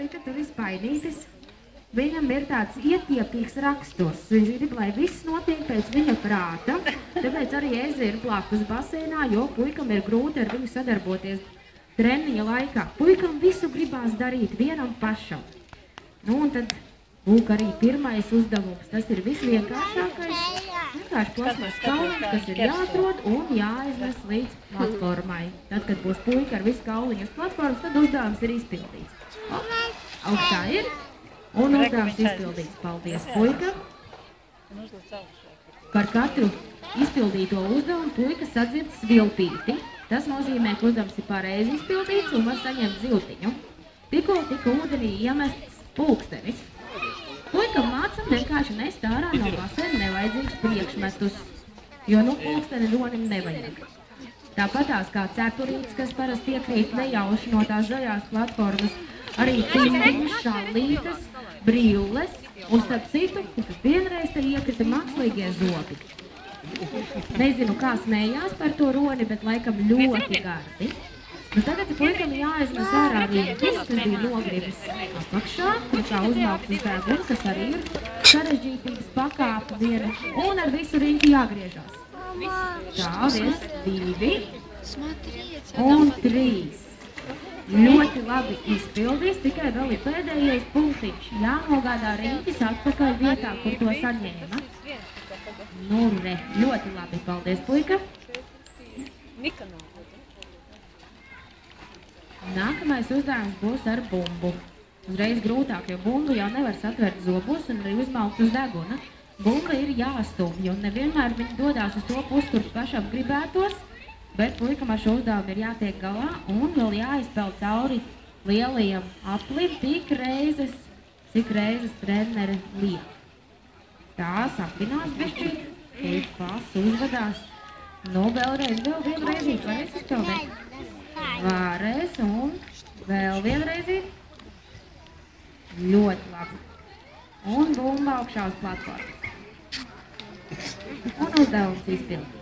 puika, tur ir spainītis. Viņam ir tāds ietiepīgs raksturs. Viņš grib, lai viss notiek pēc viņa prāta. Tāpēc arī Eze ir blakus basēnā, jo puikam ir grūti ar viņu sadarboties treniņa laikā. Puikam visu gribās darīt vienam pašam. Nu, un tad lūk arī pirmais uzdevums. Tas ir visvienkāršākais. Vienkārši plasmas kauliņš, kas ir jāatrod un jāiznes līdz platformai. Tad, kad būs puika ar visu kauliņu uz platformas, tad uzdevums ir izpildīts. Augstā ir. Un uzdevums izpildīts. Paldies puikam. Par katru izpildīto uzdevumu puika sadzird svilpīti. Tas nozīmē, ka uzdevums ir pareizi izpildīts un var saņemt ziltiņu. Tikko tika ūdenī iemests pulkstenis. Puikam mācam vienkārši nest ārā no basēna nevajadzīgus priekšmetus, jo nu pulksteni ronim nevajag. Tāpatās kā cepurītes, kas parasti iekrīt nejauši no tās zaļās platformas, arī cimdiņas, šallītes, brilles, un starp citu, vienreiz te iekrita mākslīgie zobi. Nezinu, kā smējās par to roni, bet laikam ļoti gardi. Nu tagad puikam jāiznes ārā riņķis, kas bija nogribis apakšā, un kā uzmākts uz degunu, kas arī ir sarežģītīgs pakāpa viena, un ar visu riņķi jāgriežās. Tā, 1, 2 un 3. Ļoti labi izpildīs, tikai vēl ir pēdējais punktiņš. Jānogādā riņķis atpakaļ vietā, kur to saņēma. Nu, re, ļoti labi. Paldies, puika. Nākamais uzdevums būs ar bumbu. Uzreiz grūtāk, jo bumbu jau nevar satvert zobos un arī uzmaukt uz deguna. Bumba ir jāstumj, un nevienmēr viņi dodās uz to pusi, kur pašam gribētos. Bet puikam ar šo uzdevumu ir jātiek galā un vēl jāizpeld cauri lielajam aplim tik reizes, cik reizes trenere liek. Tā sapinās bišķīt, teikt pas, uzvedās. Nu, vēlreiz, vēl vienreizīt, varēs izpildēt? Varēs un vēl vienreizīt. Ļoti labi. Un bumba augšā uz platformas. Un uzdevums izpildīt.